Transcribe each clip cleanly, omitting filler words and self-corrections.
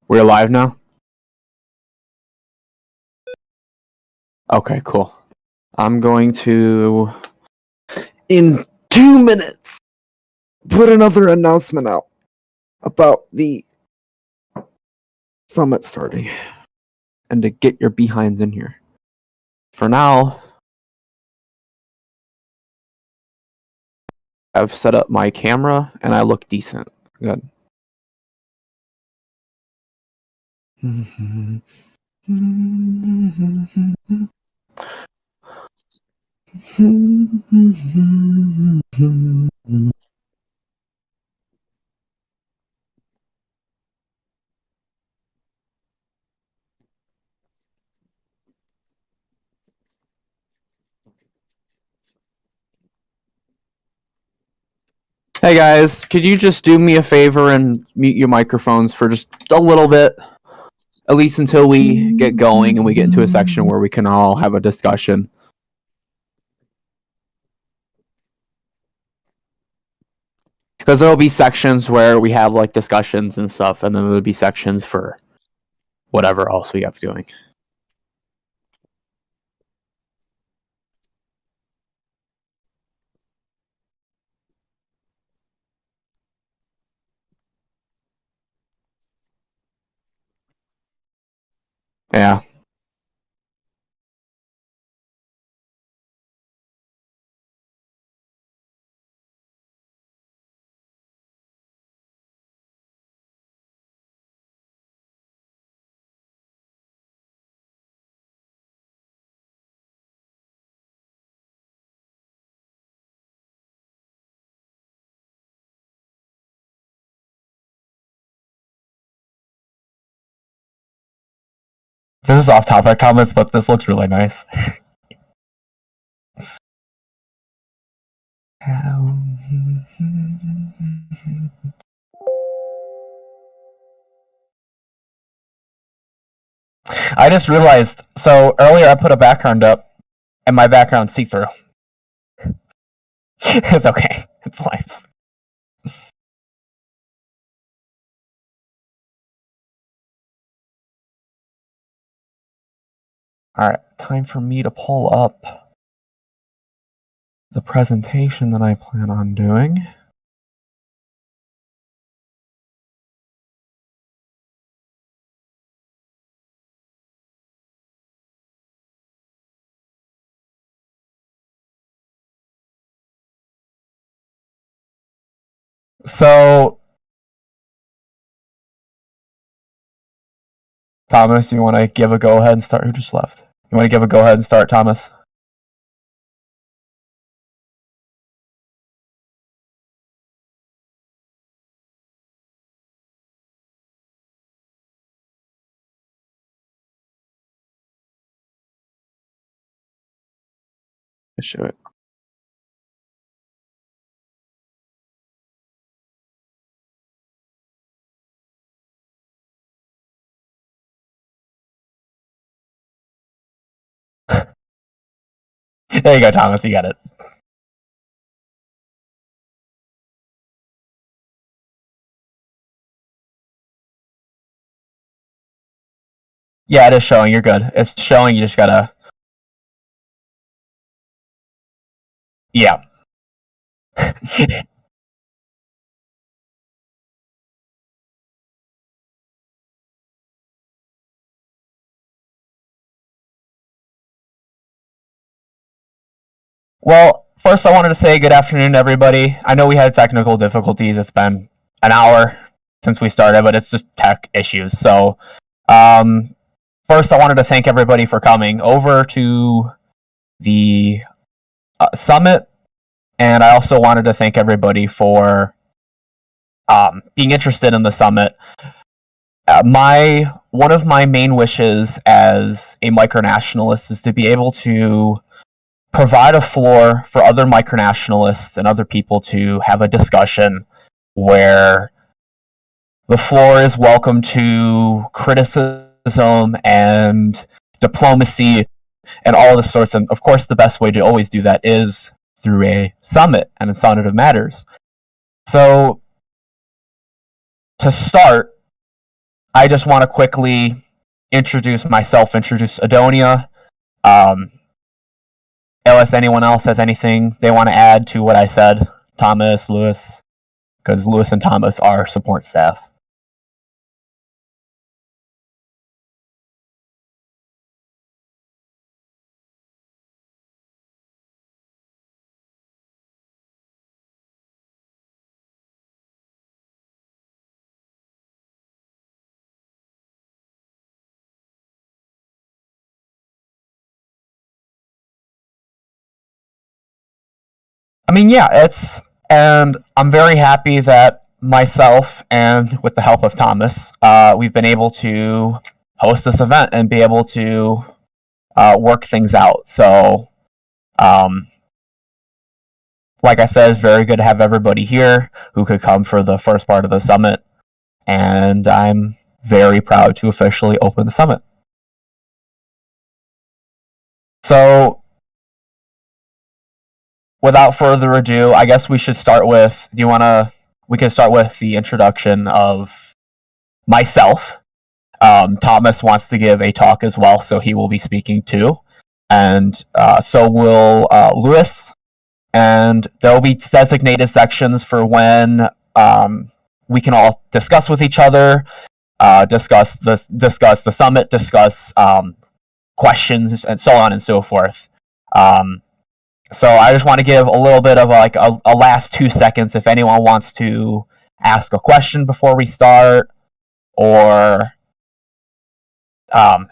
We're live now? Okay, cool. I'm going to, in 2 minutes, put another announcement out about the summit starting and to get your behinds in here. For now, I've set up my camera and I look decent. Good. Hey guys, could you just do me a favor and mute your microphones for just a little bit? At least until we get going and we get into a section where we can all have a discussion. Because there'll be sections where we have like discussions and stuff, and then there'll be sections for whatever else we have doing. Yeah. This is off topic comments, but this looks really nice. I just realized, so earlier I put a background up, and my background's see-through. It's okay. It's life. Alright, time for me to pull up the presentation that I plan on doing. So, Thomas, you want to give a go ahead and start? Who just left? You want to give a go ahead and start, Thomas? Show it. There you go, Thomas. You got it. Yeah, it is showing. You're good. It's showing. You just gotta. Yeah. Well, first I wanted to say good afternoon to everybody. I know we had technical difficulties. It's been an hour since we started, but it's just tech issues. So, first I wanted to thank everybody for coming over to the summit, and I also wanted to thank everybody for being interested in the summit. One of my main wishes as a micronationalist is to be able to provide a floor for other micronationalists and other people to have a discussion where the floor is welcome to criticism and diplomacy and all of the sorts. And of course, the best way to always do that is through a summit and a summit of matters. So, to start, I just want to quickly introduce myself, introduce Edonia. Unless anyone else has anything they want to add to what I said, Thomas, Lewis, because Lewis and Thomas are support staff. I mean, yeah, and I'm very happy that myself and with the help of Thomas, we've been able to host this event and be able to work things out. So, like I said, it's very good to have everybody here who could come for the first part of the summit, and I'm very proud to officially open the summit. So, without further ado, I guess we should start with, we can start with the introduction of myself. Thomas wants to give a talk as well, so he will be speaking too. And so will Lewis. And there will be designated sections for when we can all discuss with each other, discuss the summit, discuss questions, and so on and so forth. So I just want to give a little bit of like a last 2 seconds if anyone wants to ask a question before we start, or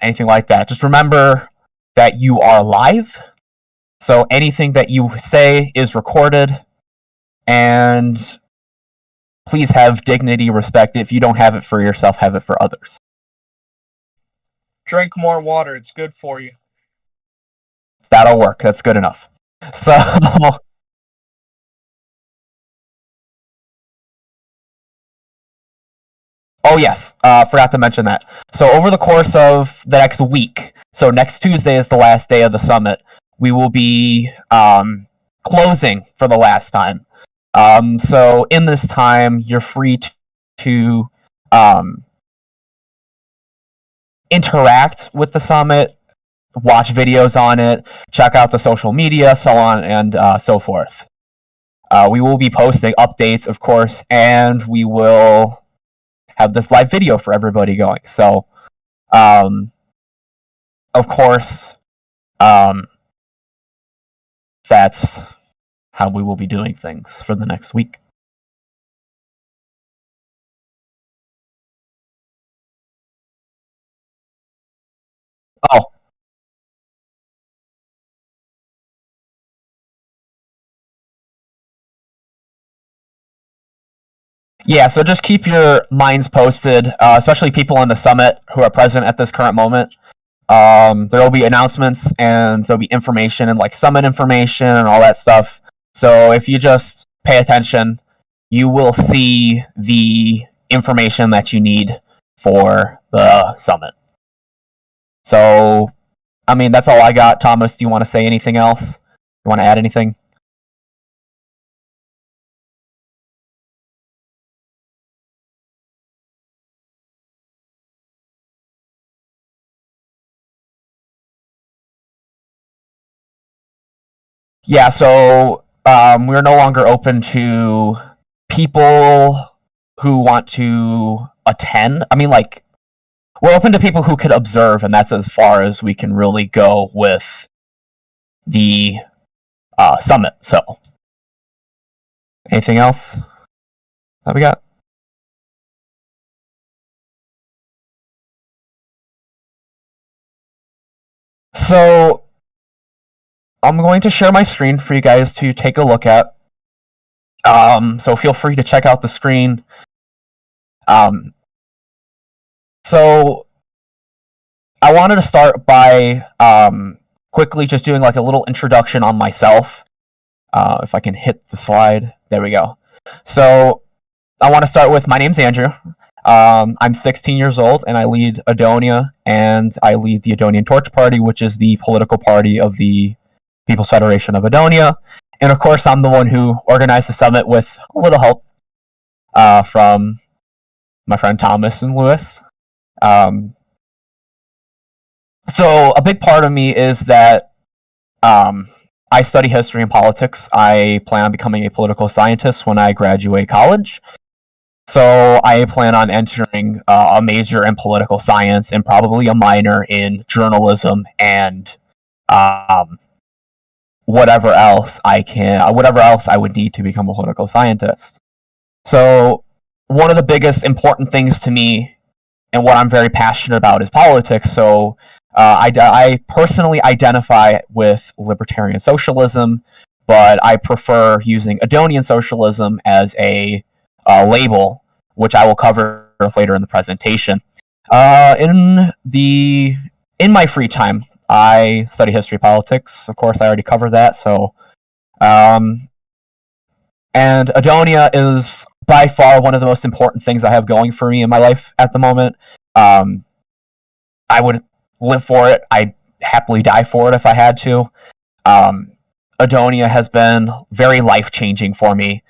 anything like that. Just remember that you are live, so anything that you say is recorded, and please have dignity, respect. If you don't have it for yourself, have it for others. Drink more water, it's good for you. That'll work, that's good enough. So, oh yes, forgot to mention that. So over the course of the next week, so next Tuesday is the last day of the summit, we will be closing for the last time. So in this time, you're free to interact with the summit, watch videos on it, check out the social media, so on and so forth. We will be posting updates, of course, and we will have this live video for everybody going. So, of course, that's how we will be doing things for the next week. Oh, yeah, so just keep your minds posted, especially people on the summit who are present at this current moment. There will be announcements and there'll be information and like summit information and all that stuff. So if you just pay attention, you will see the information that you need for the summit. So, I mean, that's all I got. Thomas, do you want to say anything else? You want to add anything? Yeah, so we're no longer open to people who want to attend. I mean, like, we're open to people who could observe, and that's as far as we can really go with the summit. So, anything else that we got? So, I'm going to share my screen for you guys to take a look at. So feel free to check out the screen. So I wanted to start by quickly just doing like a little introduction on myself. If I can hit the slide. There we go. So I want to start with, my name's Andrew. I'm 16 years old, and I lead Edonia, and I lead the Edonian Torch Party, which is the political party of the People's Federation of Edonia. And of course, I'm the one who organized the summit with a little help from my friend Thomas and Lewis. So a big part of me is that I study history and politics. I plan on becoming a political scientist when I graduate college. So I plan on entering a major in political science and probably a minor in journalism and whatever else I would need to become a political scientist. So one of the biggest important things to me and what I'm very passionate about is politics. So I personally identify with libertarian socialism, but I prefer using Edonian socialism as a label, which I will cover later in the presentation. In my free time, I study history politics. Of course, I already covered that. So, and Edonia is by far one of the most important things I have going for me in my life at the moment. I would live for it. I'd happily die for it if I had to. Edonia has been very life-changing for me.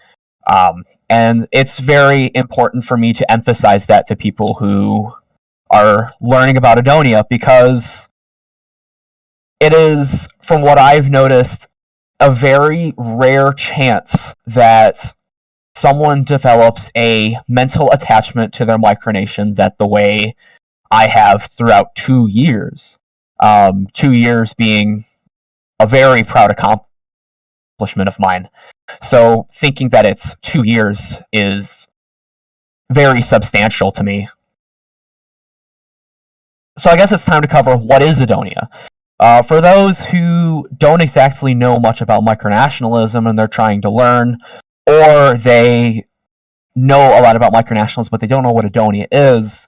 And it's very important for me to emphasize that to people who are learning about Edonia, because it is, from what I've noticed, a very rare chance that someone develops a mental attachment to their micronation that the way I have throughout 2 years. 2 years being a very proud accomplishment of mine. So thinking that it's 2 years is very substantial to me. So I guess it's time to cover what is Edonia. For those who don't exactly know much about micronationalism and they're trying to learn, or they know a lot about micronationalism but they don't know what Edonia is,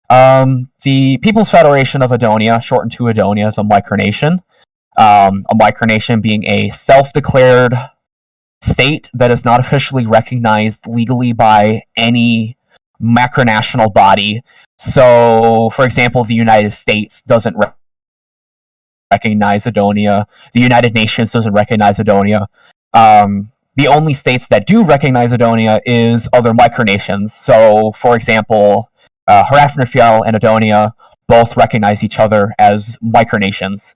the People's Federation of Edonia, shortened to Edonia, is a micronation. A micronation being a self-declared state that is not officially recognized legally by any macronational body. So, for example, the United States doesn't recognize Edonia. The United Nations doesn't recognize Edonia. The only states that do recognize Edonia is other micronations. So, for example, Hraefnarfjall and Edonia both recognize each other as micronations.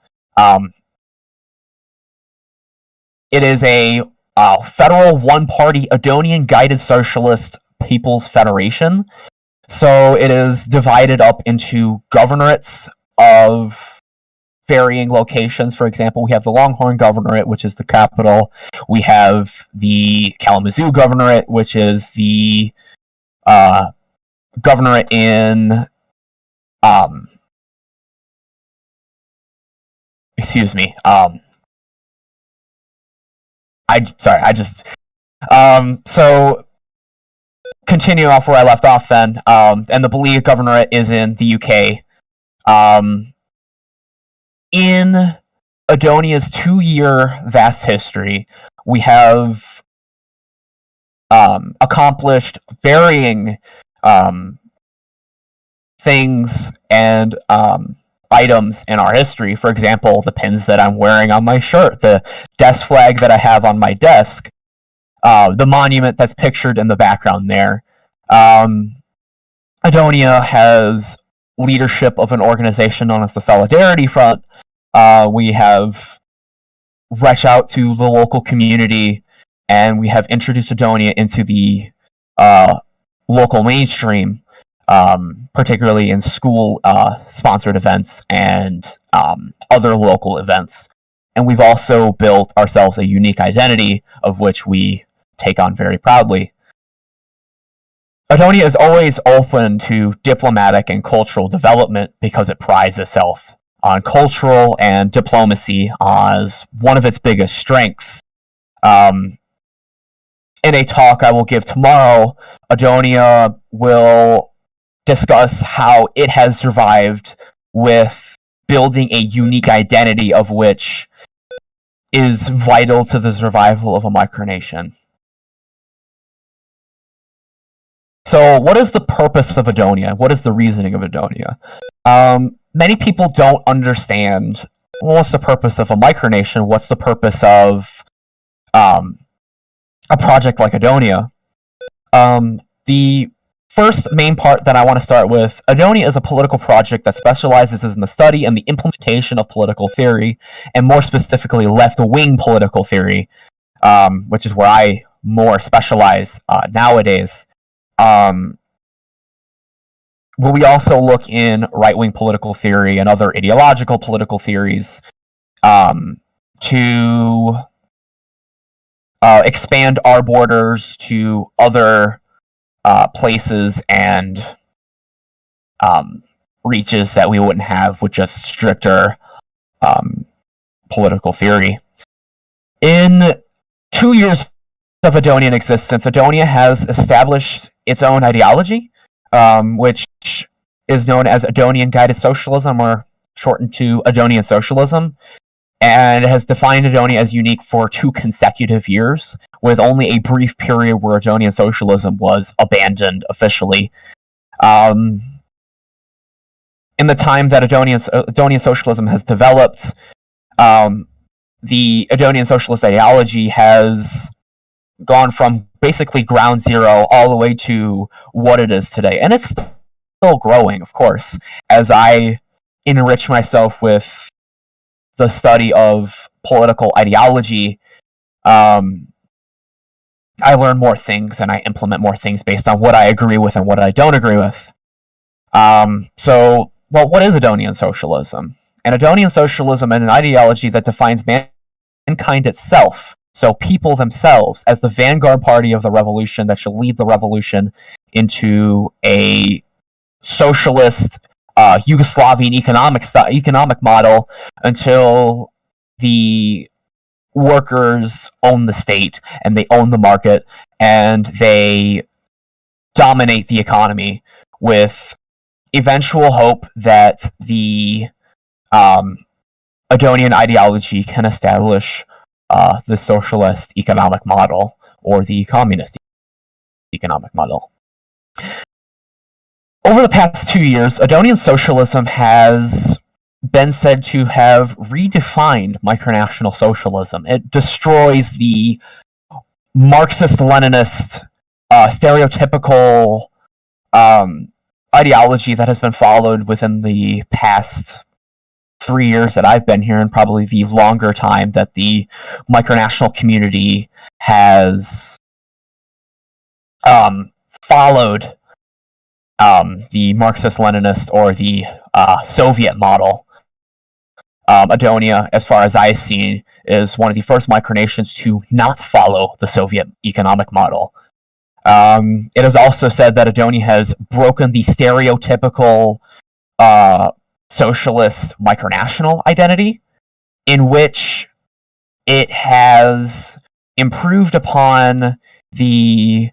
It is a federal one-party Edonian-guided socialist people's federation. So it is divided up into governorates of varying locations. For example, we have the Longhorn Governorate, which is the capital. We have the Kalamazoo Governorate, which is the governorate in excuse me. So continue off where I left off then, and the Belia Governorate is in the UK. In Edonia's 2-year vast history, we have accomplished varying things and items in our history. For example, the pins that I'm wearing on my shirt, the desk flag that I have on my desk, the monument that's pictured in the background there. Edonia has leadership of an organization known as the Solidarity Front. We have reached out to the local community, and we have introduced Edonia into the local mainstream, particularly in school-sponsored events and other local events. And we've also built ourselves a unique identity, of which we take on very proudly. Edonia is always open to diplomatic and cultural development because it prides itself on cultural and diplomacy as one of its biggest strengths. In a talk I will give tomorrow, Edonia will discuss how it has survived with building a unique identity of which is vital to the survival of a micronation. So what is the purpose of Edonia? What is the reasoning of Edonia? Many people don't understand, well, what's the purpose of a micronation? What's the purpose of a project like Edonia? The first main part that I want to start with, Edonia is a political project that specializes in the study and the implementation of political theory, and more specifically left-wing political theory, which is where I more specialize nowadays. But we also look in right-wing political theory and other ideological political theories to expand our borders to other places and reaches that we wouldn't have with just stricter political theory. In 2 years of Edonian existence, Edonia has established its own ideology, which is known as Edonian Guided Socialism, or shortened to Edonian Socialism, and has defined Edonia as unique for 2 consecutive years, with only a brief period where Edonian Socialism was abandoned officially. In the time that Edonian Socialism has developed, the Edonian Socialist ideology has gone from basically ground zero all the way to what it is today. And it's still growing, of course, as I enrich myself with the study of political ideology. I learn more things and I implement more things based on what I agree with and what I don't agree with. What is Edonian socialism? And Edonian socialism is an ideology that defines mankind itself, so people themselves, as the vanguard party of the revolution that should lead the revolution into a socialist Yugoslavian economic model until the workers own the state and they own the market and they dominate the economy, with eventual hope that the Edonian ideology can establish the socialist economic model or the communist economic model. Over the past 2 years, Edonian socialism has been said to have redefined micronational socialism. It destroys the Marxist-Leninist stereotypical ideology that has been followed within the past 3 years that I've been here, and probably the longer time that the micronational community has followed the Marxist-Leninist or the Soviet model. Edonia, as far as I've seen, is one of the first micronations to not follow the Soviet economic model. It is also said that Edonia has broken the stereotypical socialist micronational identity, in which it has improved upon the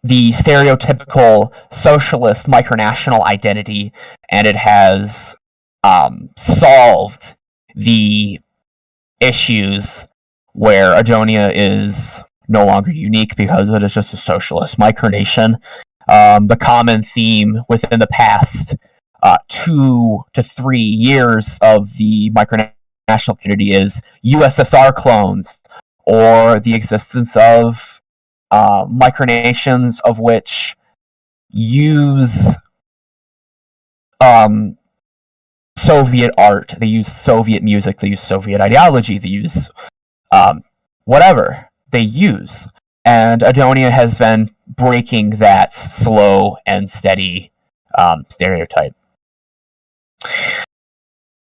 stereotypical socialist micronational identity, and it has solved the issues where Edonia is no longer unique because it is just a socialist micronation. The common theme within the past 2 to 3 years of the micronational community is USSR clones, or the existence of micronations of which use Soviet art, they use Soviet music, they use Soviet ideology, they use whatever they use. And Edonia has been breaking that slow and steady stereotype.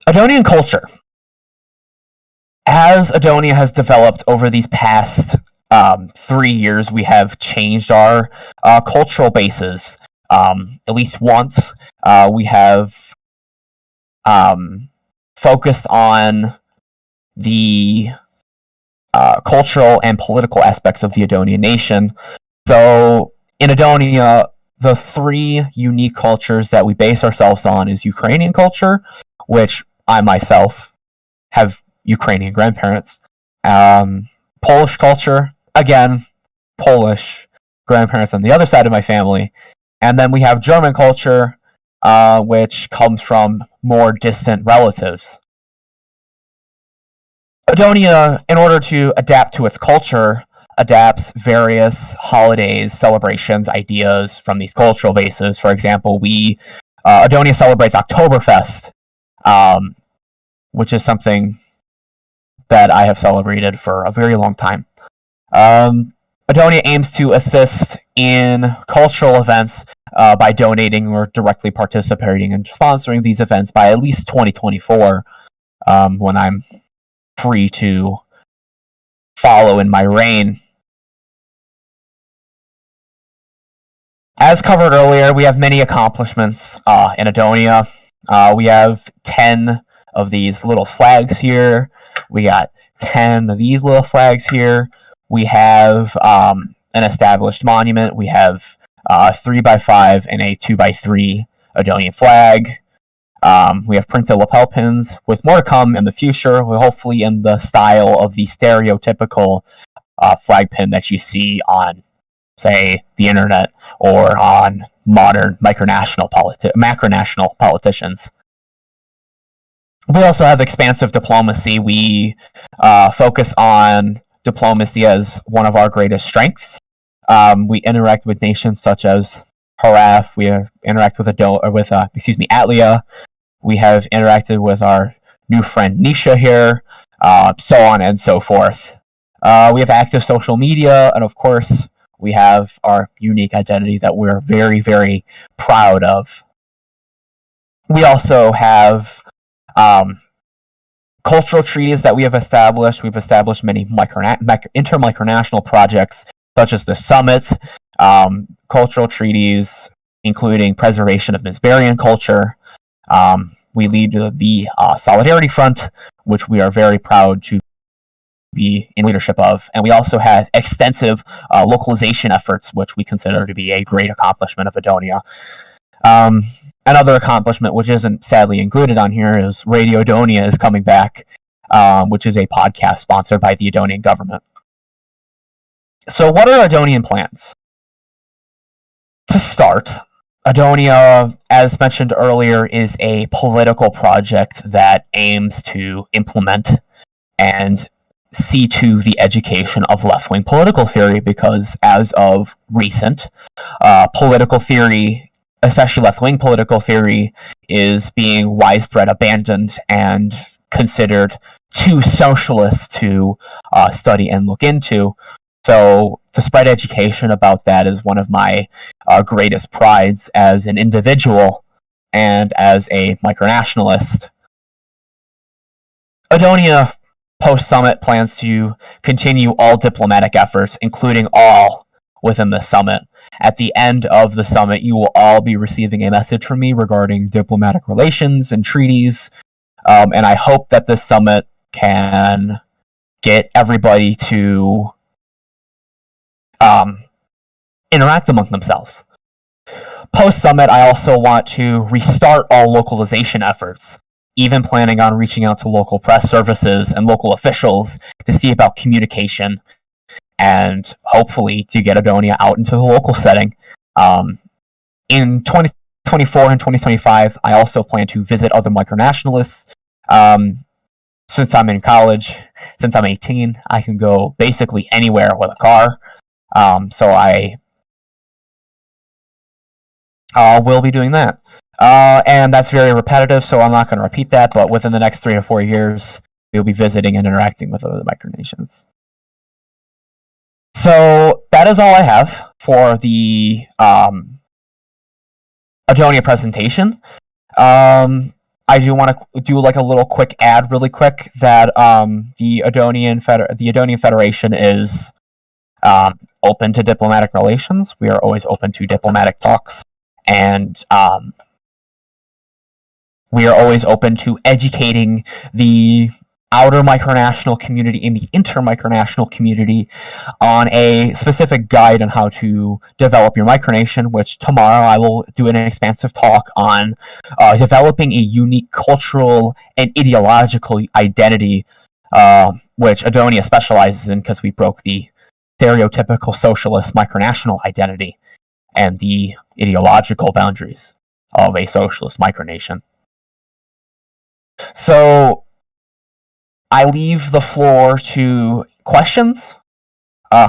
Edonian culture. As Edonia has developed over these past 3 years, we have changed our cultural bases. At least once, we have focused on the cultural and political aspects of the Edonian nation. So, in Edonia, the 3 unique cultures that we base ourselves on is Ukrainian culture, which I myself have Ukrainian grandparents. Polish culture, again, Polish grandparents on the other side of my family. And then we have German culture, which comes from more distant relatives. Edonia, in order to adapt to its culture, adapts various holidays, celebrations, ideas from these cultural bases. For example, Edonia celebrates Oktoberfest, which is something that I have celebrated for a very long time. Edonia aims to assist in cultural events by donating or directly participating and sponsoring these events by at least 2024, when I'm free to follow in my reign. As covered earlier, we have many accomplishments in Edonia. We have 10 of these little flags here. We got 10 of these little flags here. We have an established monument. We have a 3x5 and a 2x3 Edonian flag. We have printed lapel pins, with more to come in the future, hopefully in the style of the stereotypical flag pin that you see on, say, the internet or on modern macronational politicians. We also have expansive diplomacy. We focus on diplomacy as one of our greatest strengths. We interact with nations such as Haraf. We interact with Atlia. We have interacted with our new friend Nisha here, so on and so forth. We have active social media, and of course, we have our unique identity that we're very, very proud of. We also have cultural treaties that we have established. We've established many intermicronational projects, such as the Summit, cultural treaties, including preservation of Misbarian culture. We lead the Solidarity Front, which we are very proud to be in leadership of. And we also have extensive localization efforts, which we consider to be a great accomplishment of Edonia. Another accomplishment, which isn't sadly included on here, is Radio Edonia is coming back, which is a podcast sponsored by the Edonian government. So what are Edonian plans? To start, Edonia, as mentioned earlier, is a political project that aims to implement and see to the education of left-wing political theory, because as of recent, political theory, especially left-wing political theory, is being widespread abandoned and considered too socialist to study and look into. So to spread education about that is one of my greatest prides as an individual and as a micronationalist. Edonia post-summit plans to continue all diplomatic efforts, including all within the summit. At the end of the summit, you will all be receiving a message from me regarding diplomatic relations and treaties, and I hope that this summit can get everybody to interact among themselves. Post-summit, I also want to restart all localization efforts, even planning on reaching out to local press services and local officials to see about communication and hopefully to get Edonia out into the local setting. In 2024 and 2025, I also plan to visit other micronationalists. Since I'm in college, since I'm 18, I can go basically anywhere with a car. So I will be doing that. And that's very repetitive, so I'm not going to repeat that, but within the next 3 to 4 years, we'll be visiting and interacting with other micronations. So that is all I have for the Edonia presentation. I do want to do like a little quick ad really quick that the Edonian Federation is open to diplomatic relations. We are always open to diplomatic talks, and we are always open to educating the outer micronational community and the intermicronational community on a specific guide on how to develop your micronation, which tomorrow I will do an expansive talk on developing a unique cultural and ideological identity, which Edonia specializes in because we broke the stereotypical socialist micronational identity and the ideological boundaries of a socialist micronation. So I leave the floor to questions,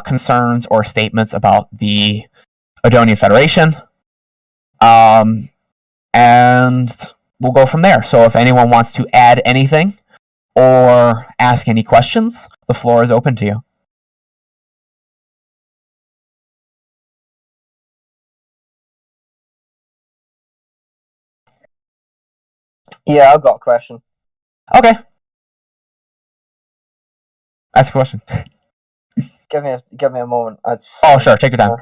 concerns, or statements about the Edonia Federation. And we'll go from there. So if anyone wants to add anything or ask any questions, the floor is open to you. Yeah, I've got a question. Okay. Ask a question. Give me a moment. Sure. Take your time.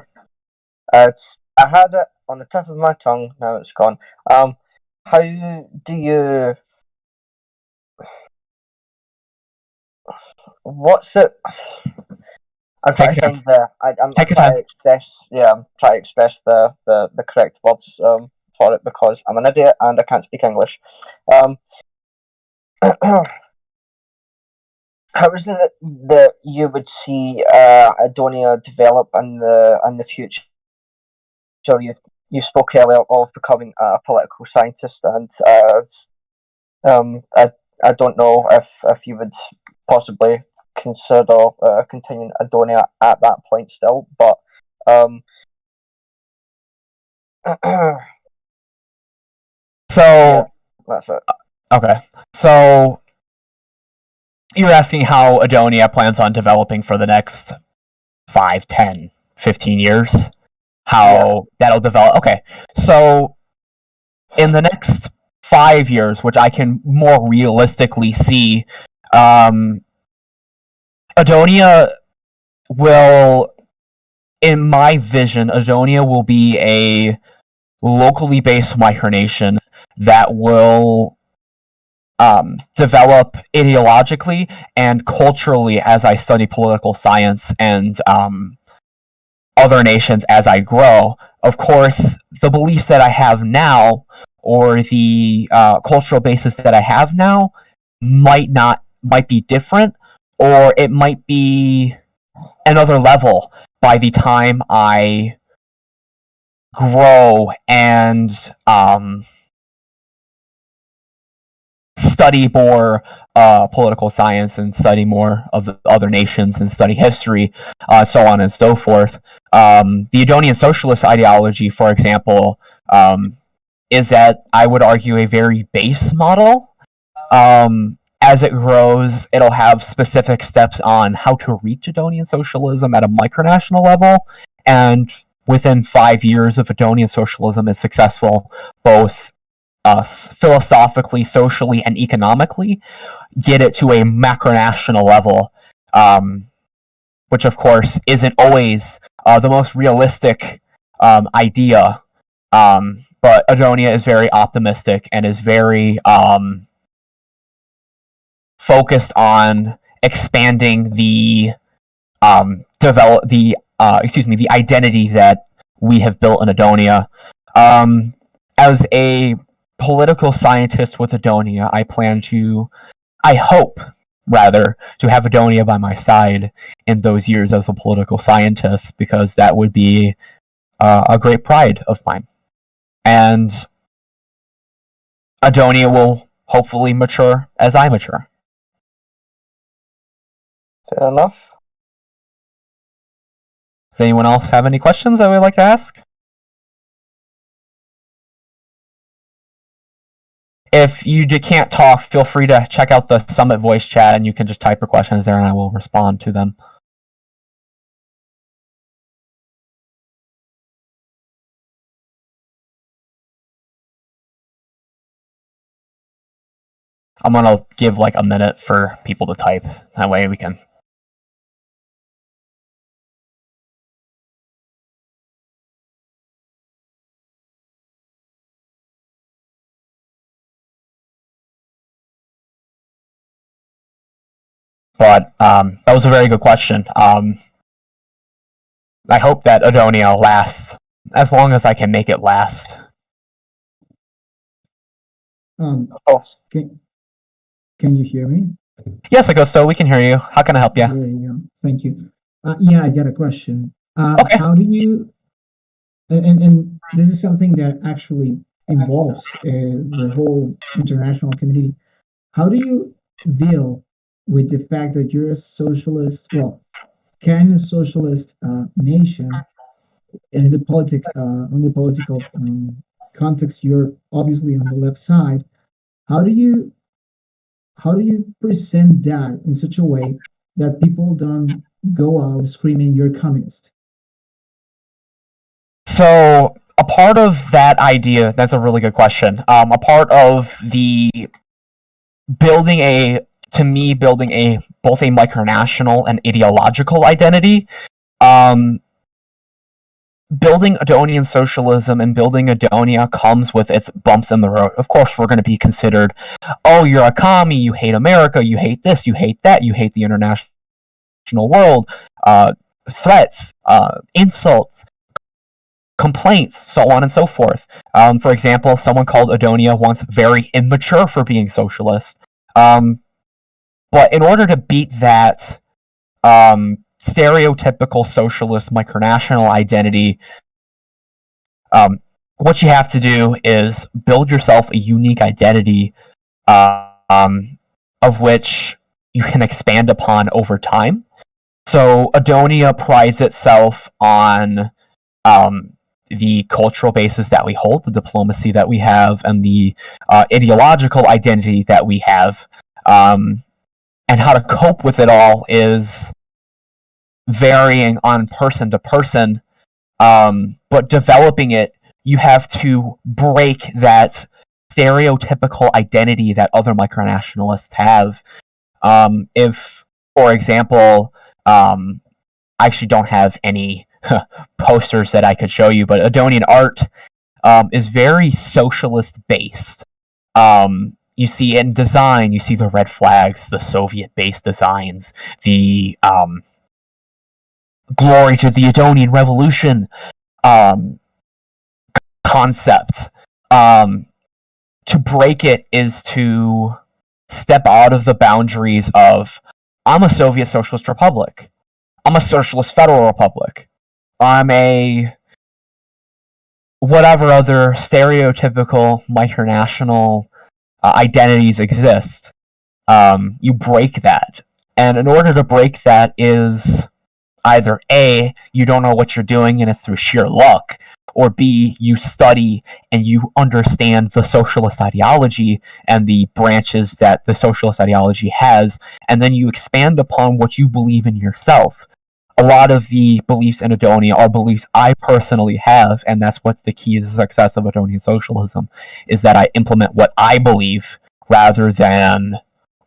I had it on the tip of my tongue. Now it's gone. How do you? What's it? I'm trying to find the. I'm trying to express. Yeah, I'm trying to express the correct words for it because I'm an idiot and I can't speak English. How is it that you would see Edonia develop in the future? You spoke earlier of becoming a political scientist, and I don't know if you would possibly consider continuing Edonia at that point still, but so that's it. Okay, so you're asking how Edonia plans on developing for the next 5, 10, 15 years? How that'll develop? Okay, so in the next 5 years, which I can more realistically see, Edonia will, in my vision, Edonia will be a locally based micronation that will develop ideologically and culturally as I study political science and other nations as I grow. Of course, the beliefs that I have now, or the cultural basis that I have now, might be different, or it might be another level by the time I grow and study more political science and study more of the other nations and study history, so on and so forth. The Edonian socialist ideology, for example, is that I would argue a very base model. As it grows, it'll have specific steps on how to reach Edonian socialism at a micronational level, and within 5 years, if Edonian socialism is successful, both philosophically, socially, and economically, get it to a macronational level, which of course isn't always the most realistic idea, but Edonia is very optimistic and is very focused on expanding the the identity that we have built in Edonia. As a political scientist with Edonia, I hope to have Edonia by my side in those years as a political scientist, because that would be a great pride of mine. And Edonia will hopefully mature as I mature. Fair enough. Does anyone else have any questions I would like to ask? If you can't talk, feel free to check out the Summit voice chat and you can just type your questions there and I will respond to them. I'm gonna give like a minute for people to type. That way we can. But that was a very good question. I hope that Edonia lasts as long as I can make it last. Can you hear me? Yes, Augusto, we can hear you. How can I help you? There you go. Thank you. Yeah, I got a question. Okay. How do you, and this is something that actually involves the whole international community, how do you deal with the fact that you're a socialist, well, can a socialist nation, and on the political context, you're obviously on the left side. How do you how do you present that in such a way that people don't go out screaming you're communist? So a part of that idea, that's a really good question. A part of the building a, to me, building a both a micronational and ideological identity. Building Edonian socialism and building Edonia comes with its bumps in the road. Of course, we're going to be considered, oh, you're a commie, you hate America, you hate this, you hate that, you hate the international world, threats, insults, complaints, so on and so forth. For example, someone called Edonia once very immature for being socialist. But in order to beat that stereotypical socialist micronational identity, what you have to do is build yourself a unique identity of which you can expand upon over time. So Edonia prides itself on the cultural basis that we hold, the diplomacy that we have, and the ideological identity that we have. And how to cope with it all is varying on person to person, but developing it, you have to break that stereotypical identity that other micronationalists have. If, for example, I actually don't have any posters that I could show you, but Edonian art is very socialist based. You see in design, you see the red flags, the Soviet-based designs, the glory to the Edonian Revolution concept. To break it is to step out of the boundaries of, I'm a Soviet Socialist Republic, I'm a Socialist Federal Republic, I'm a whatever other stereotypical micronational identities exist. You break that. And in order to break that is either A, you don't know what you're doing and it's through sheer luck, or B, you study and you understand the socialist ideology and the branches that the socialist ideology has, and then you expand upon what you believe in yourself. A lot of the beliefs in Edonia are beliefs I personally have, and that's what's the key to the success of Edonian socialism, is that I implement what I believe rather than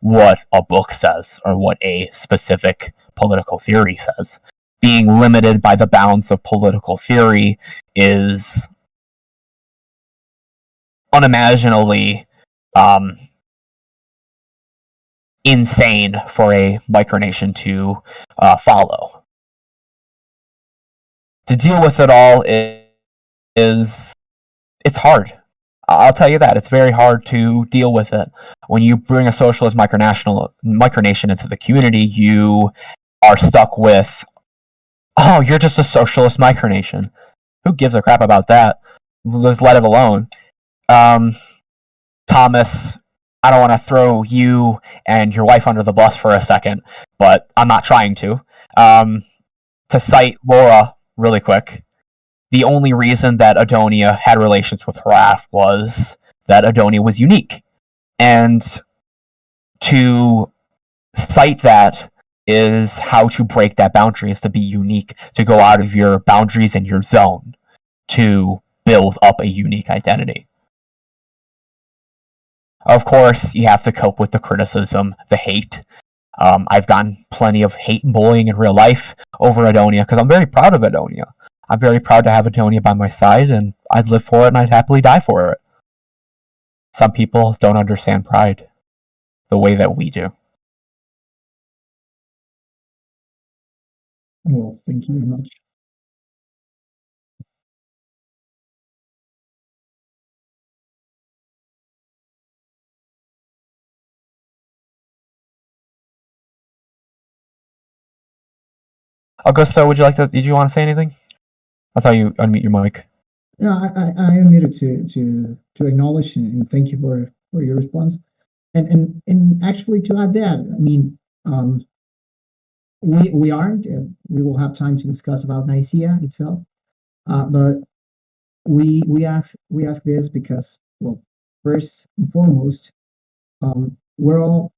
what a book says or what a specific political theory says. Being limited by the bounds of political theory is unimaginably insane for a micronation to follow. To deal with it all is it's hard. I'll tell you that. It's very hard to deal with it. When you bring a socialist micronation into the community, you are stuck with, oh, you're just a socialist micronation. Who gives a crap about that? Let's let it alone. Thomas, I don't want to throw you and your wife under the bus for a second, but I'm not trying to. To cite Laura really quick, the only reason that Edonia had relations with Haraf was that Edonia was unique. And to cite that is how to break that boundary, is to be unique, to go out of your boundaries and your zone to build up a unique identity. Of course, you have to cope with the criticism, the hate. I've gotten plenty of hate and bullying in real life over Edonia because I'm very proud of Edonia. I'm very proud to have Edonia by my side, and I'd live for it and I'd happily die for it. Some people don't understand pride the way that we do. Well, thank you very much. Augusto, did you want to say anything? I saw you unmute your mic. No, I am muted to acknowledge and thank you for your response. And actually to add that, I mean, We aren't. We will have time to discuss about Nicaea itself. But we ask this because, well, first and foremost, we're all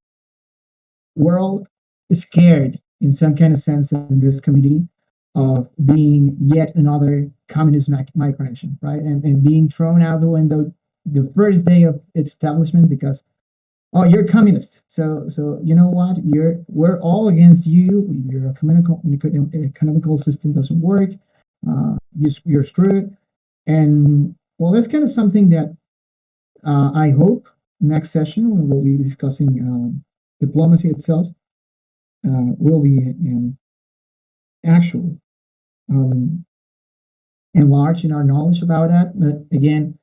scared in some kind of sense in this community of being yet another communist micronation, right? And being thrown out the window the first day of its establishment because, oh, you're communist. So you know what? We're all against you. Your economical system doesn't work. You're screwed. And well, that's kind of something that I hope next session when we'll be discussing diplomacy itself will be actual enlarge in our knowledge about that. But again,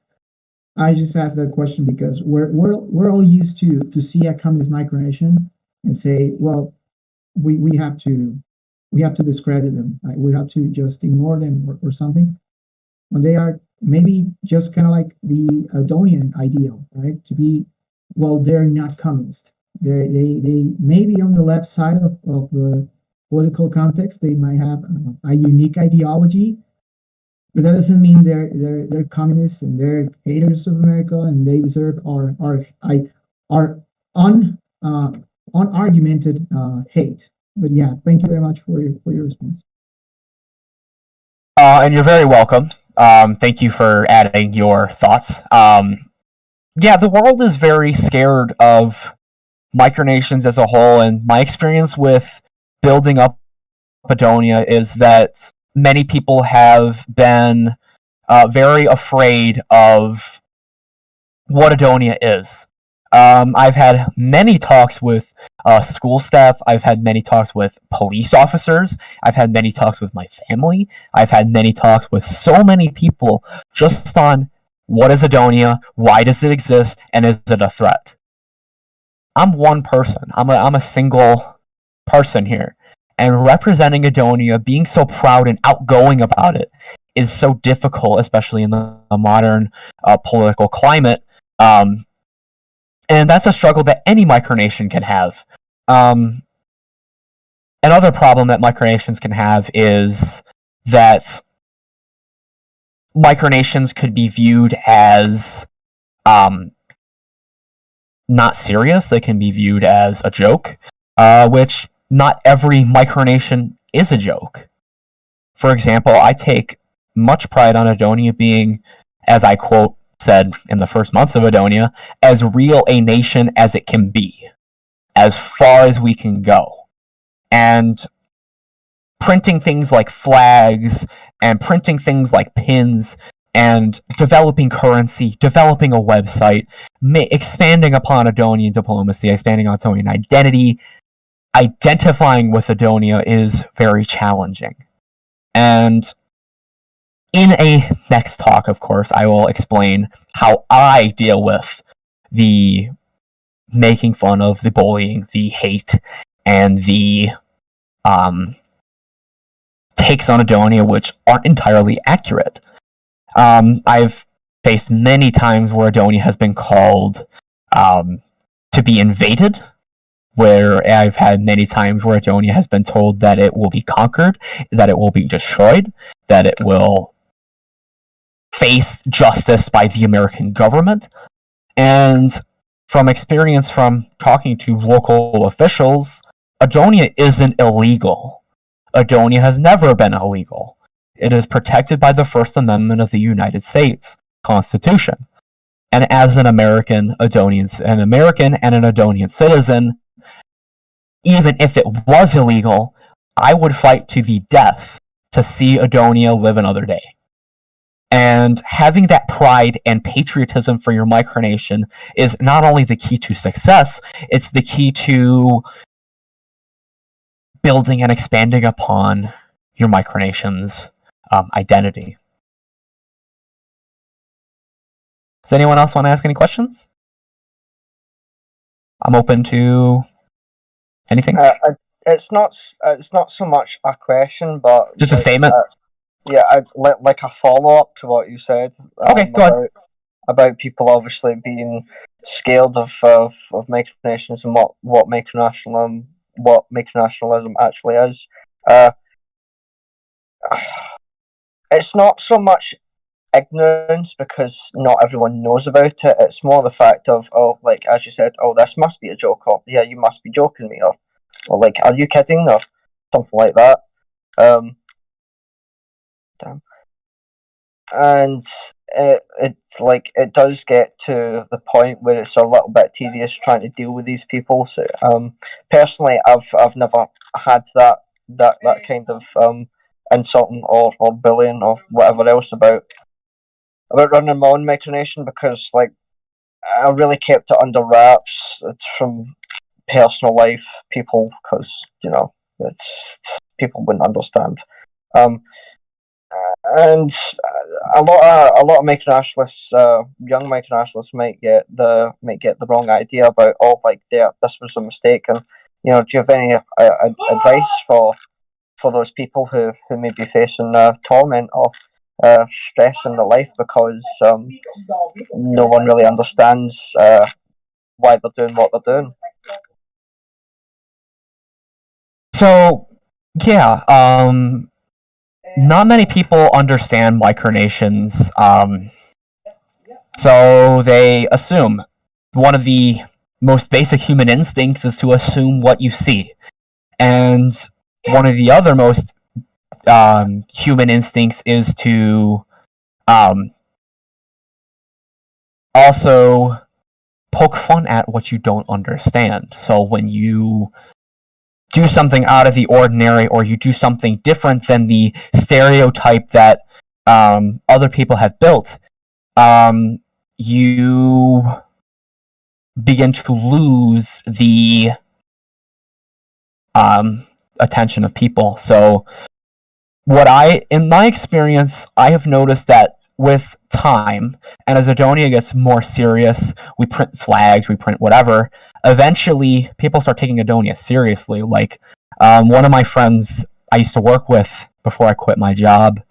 I just asked that question because we're all used to see a communist micronation and say, well, we have to discredit them. Right? We have to just ignore them or something. When they are maybe just kind of like the Edonian ideal, right? To be, well, they're not communist. They may be on the left side of the political context. They might have a unique ideology, but that doesn't mean they're communists and they're haters of America and they deserve our unargumented hate. But yeah, thank you very much for your response. And you're very welcome. Thank you for adding your thoughts. Yeah, the world is very scared of micronations as a whole, and my experience with building up Edonia is that many people have been very afraid of what Edonia is. I've had many talks with school staff. I've had many talks with police officers. I've had many talks with my family. I've had many talks with so many people just on what is Edonia, why does it exist, and is it a threat? I'm one person. I'm a single person here. And representing Edonia, being so proud and outgoing about it, is so difficult, especially in the modern political climate. And that's a struggle that any micronation can have. Another problem that micronations can have is that micronations could be viewed as not serious. They can be viewed as a joke, which not every micronation is a joke. For example, I take much pride on Edonia being, as I quote, said in the first months of Edonia, as real a nation as it can be, as far as we can go. And printing things like flags, and printing things like pins, and developing currency, developing a website, expanding upon Edonian diplomacy, expanding on Edonian identity, identifying with Edonia is very challenging. And in a next talk, of course, I will explain how I deal with the making fun of, the bullying, the hate, and the takes on Edonia which aren't entirely accurate. I've faced many times where Edonia has been called to be invaded, where I've had many times where Edonia has been told that it will be conquered, that it will be destroyed, that it will face justice by the American government. And from experience from talking to local officials, Edonia isn't illegal. Edonia has never been illegal. It is protected by the First Amendment of the United States Constitution. And as an American and an Edonian citizen, even if it was illegal, I would fight to the death to see Edonia live another day. And having that pride and patriotism for your micronation is not only the key to success, it's the key to building and expanding upon your micronation's identity. Does anyone else want to ask any questions? I'm open to anything. It's not so much a question, but just a statement. Yeah, like a follow up to what you said. Okay, go on. About people obviously being scared of micronations and what micronationalism what micronationalism actually is. It's not so much ignorance because not everyone knows about it. It's more the fact of, oh, like as you said, oh, this must be a joke, or yeah, you must be joking me, or like, are you kidding, or something like that. Damn. And it's like it does get to the point where it's a little bit tedious trying to deal with these people. So personally, I've never had that kind of insulting or bullying or whatever else about running my own micronation, because like I really kept it under wraps. It's from personal life, people, because it's people wouldn't understand. And a lot of micronationalists, young micronationalists, might get the wrong idea about, oh, like, this was a mistake. And do you have any advice for those people who may be facing torment or stress in their life because no one really understands why they're doing what they're doing? So, yeah, not many people understand micronations, so they assume. One of the most basic human instincts is to assume what you see. And one of the other most human instincts is to also poke fun at what you don't understand. So when you do something out of the ordinary, or you do something different than the stereotype that other people have built, you begin to lose the attention of people. So in my experience, I have noticed that with time, and as Edonia gets more serious, we print flags, we print whatever, eventually people start taking Edonia seriously. Like, one of my friends I used to work with before I quit my job,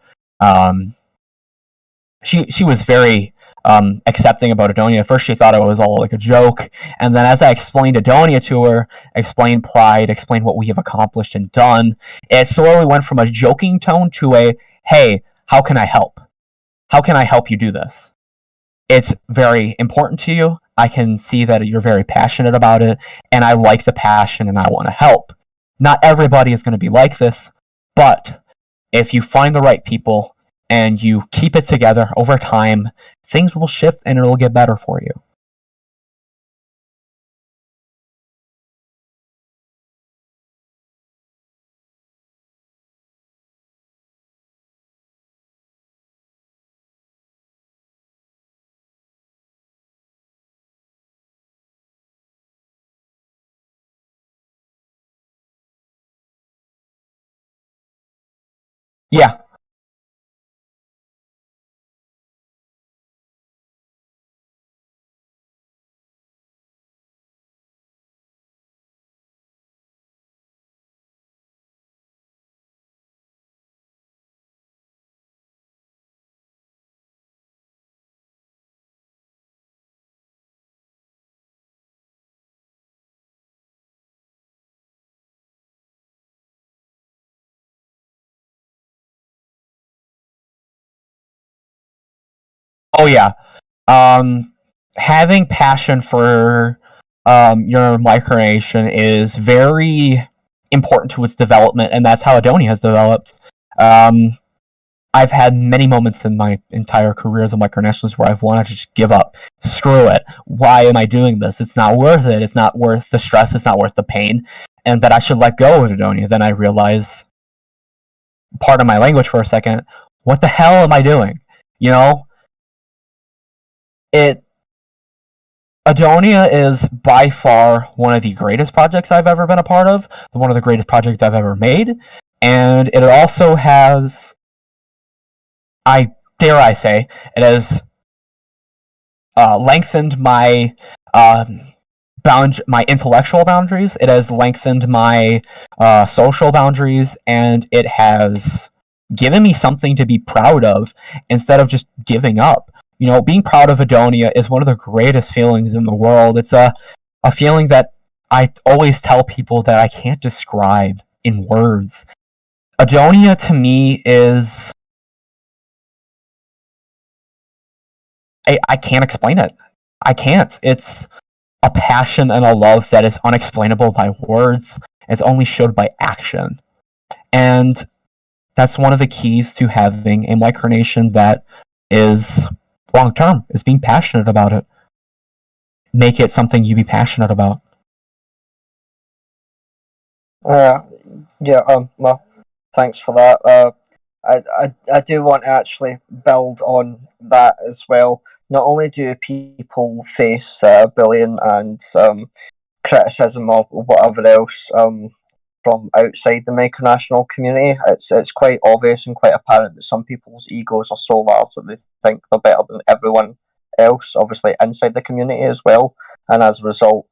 she was very accepting about Edonia. At first she thought it was all like a joke, and then as I explained Edonia to her, explained Pride, explained what we have accomplished and done, it slowly went from a joking tone to a, hey, how can I help? How can I help you do this? It's very important to you. I can see that you're very passionate about it, and I like the passion, and I want to help. Not everybody is going to be like this, but if you find the right people and you keep it together over time, things will shift and it'll get better for you. Yeah. Oh yeah. Having passion for your micronation is very important to its development, and that's how Edonia has developed. I've had many moments in my entire career as a micronationalist where I've wanted to just give up. Screw it. Why am I doing this? It's not worth it. It's not worth the stress. It's not worth the pain. And that I should let go of Edonia. Then I realize, pardon my language for a second, what the hell am I doing? Edonia is by far one of the greatest projects I've ever been a part of, one of the greatest projects I've ever made, and it also has, I say, it has lengthened my my intellectual boundaries, it has lengthened my social boundaries, and it has given me something to be proud of instead of just giving up. Being proud of Edonia is one of the greatest feelings in the world. It's a feeling that I always tell people that I can't describe in words. Edonia to me is... I can't explain it. I can't. It's a passion and a love that is unexplainable by words. It's only showed by action. And that's one of the keys to having a micronation that is long-term, is being passionate about it. Make it something you be passionate about. Well, thanks for that. I do want to actually build on that as well. Not only do people face bullying and criticism or whatever else from outside the micronational community, it's quite obvious and quite apparent that some people's egos are so large that they think they're better than everyone else, obviously inside the community as well, and as a result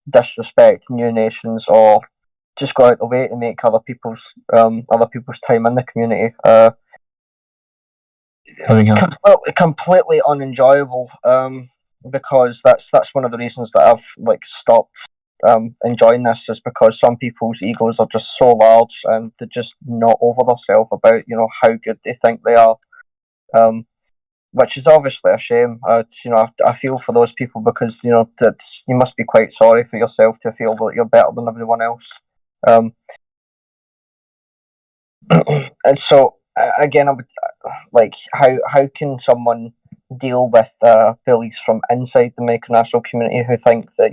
disrespect new nations or just go out the way to make other people's time in the community completely unenjoyable. Because that's one of the reasons that I've stopped enjoying this, is because some people's egos are just so large and they're just not over themselves about how good they think they are. Which is obviously a shame. I feel for those people, because that you must be quite sorry for yourself to feel that you're better than everyone else. And so again, I would how can someone deal with bullies from inside the micronational community who think that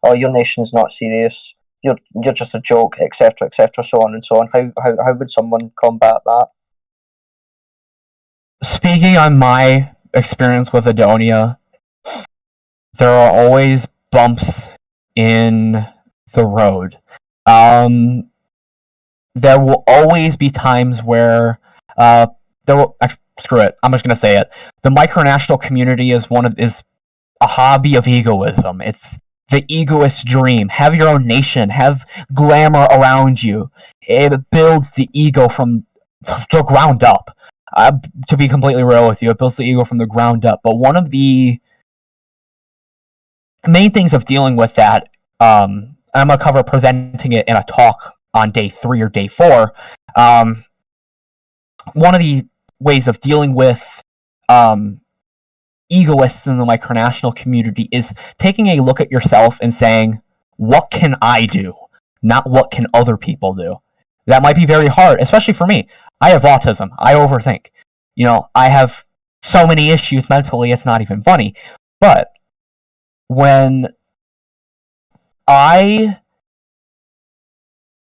oh, your nation's not serious, you're just a joke, etc., so on and so on. How would someone combat that? Speaking on my experience with Edonia, there are always bumps in the road. There will always be times where screw it, I'm just gonna say it. The micronational community is a hobby of egoism. It's the egoist dream. Have your own nation. Have glamour around you. It builds the ego from the ground up. To be completely real with you, it builds the ego from the ground up. But one of the main things of dealing with that, I'm going to cover preventing it in a talk on day 3 or day 4. One of the ways of dealing with egoists in the micronational community is taking a look at yourself and saying, what can I do? Not what can other people do. That might be very hard, especially for me. I have autism. I overthink. I have so many issues mentally, it's not even funny. But when I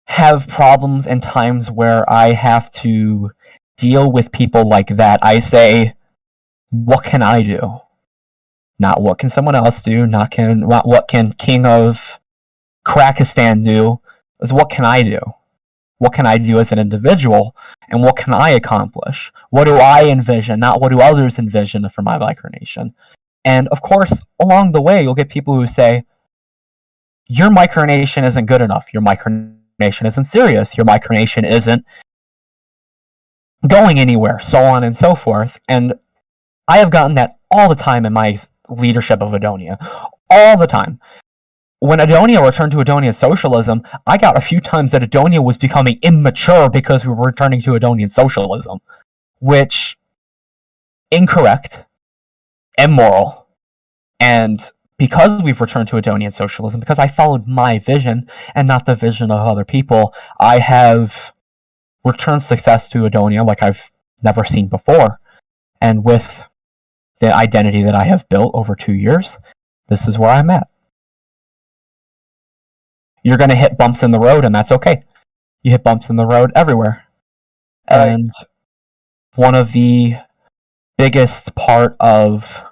have problems and times where I have to deal with people like that, I say, what can I do? Not what can someone else do, not what can King of Krakistan do, is what can I do? What can I do as an individual, and what can I accomplish? What do I envision, not what do others envision for my micronation? And of course, along the way, you'll get people who say, your micronation isn't good enough, your micronation isn't serious, your micronation isn't going anywhere, so on and so forth. And I have gotten that all the time in my leadership of Edonia. All the time. When Edonia returned to Edonian socialism, I got a few times that Edonia was becoming immature because we were returning to Edonian socialism, which, incorrect, immoral, and because we've returned to Edonian socialism, because I followed my vision and not the vision of other people, I have returned success to Edonia like I've never seen before. And with the identity that I have built over 2 years, this is where I'm at. You're going to hit bumps in the road, and that's okay. You hit bumps in the road everywhere. Right. And one of the biggest part of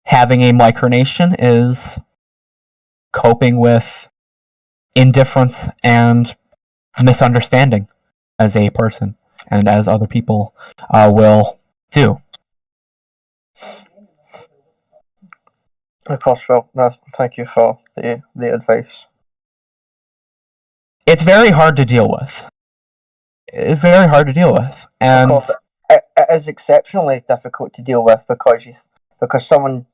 having a micronation is coping with indifference and misunderstanding as a person and as other people will do. Of course, well, thank you for the advice. It's very hard to deal with. It's very hard to deal with. And of course, it is exceptionally difficult to deal with because someone,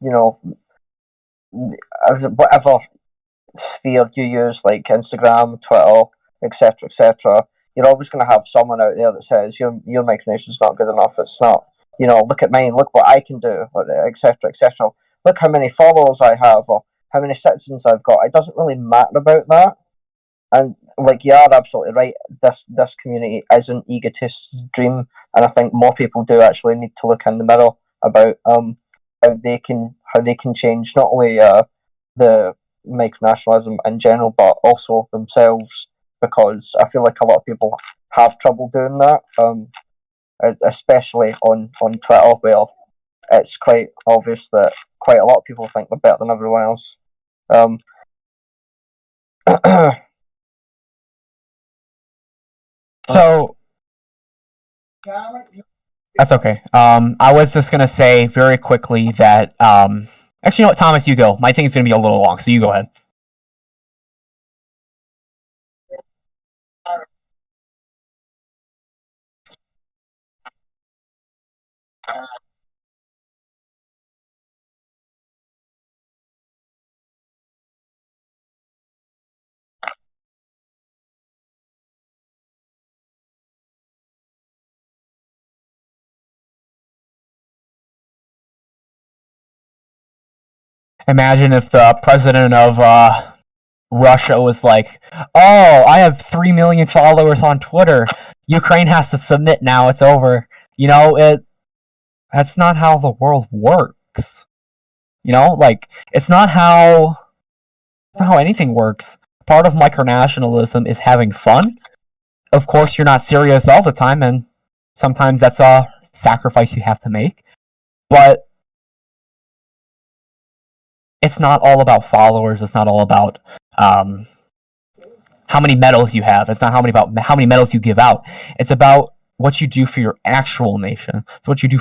as whatever sphere you use, like Instagram, Twitter, etc., you're always going to have someone out there that says your micronation's not good enough. It's not. Look at mine. Look what I can do, etc. Look how many followers I have, or how many citizens I've got. It doesn't really matter about that. And like you are absolutely right. This community is an egotist's dream, and I think more people do actually need to look in the mirror about how they can change not only the micronationalism in general, but also themselves, because I feel like a lot of people have trouble doing that, especially on Twitter, where it's quite obvious that quite a lot of people think they're better than everyone else. So that's okay. I was just gonna say very quickly that actually, you know what, Thomas, you go. My thing's gonna be a little long, so you go ahead. Imagine if the president of Russia was like, "Oh, I have 3 million followers on Twitter. Ukraine has to submit now. It's over." That's not how the world works. Like it's not how anything works. Part of micronationalism is having fun. Of course, you're not serious all the time, and sometimes that's a sacrifice you have to make. But it's not all about followers. It's not all about how many medals you have. It's not how many medals you give out. It's about what you do for your actual nation. It's what you do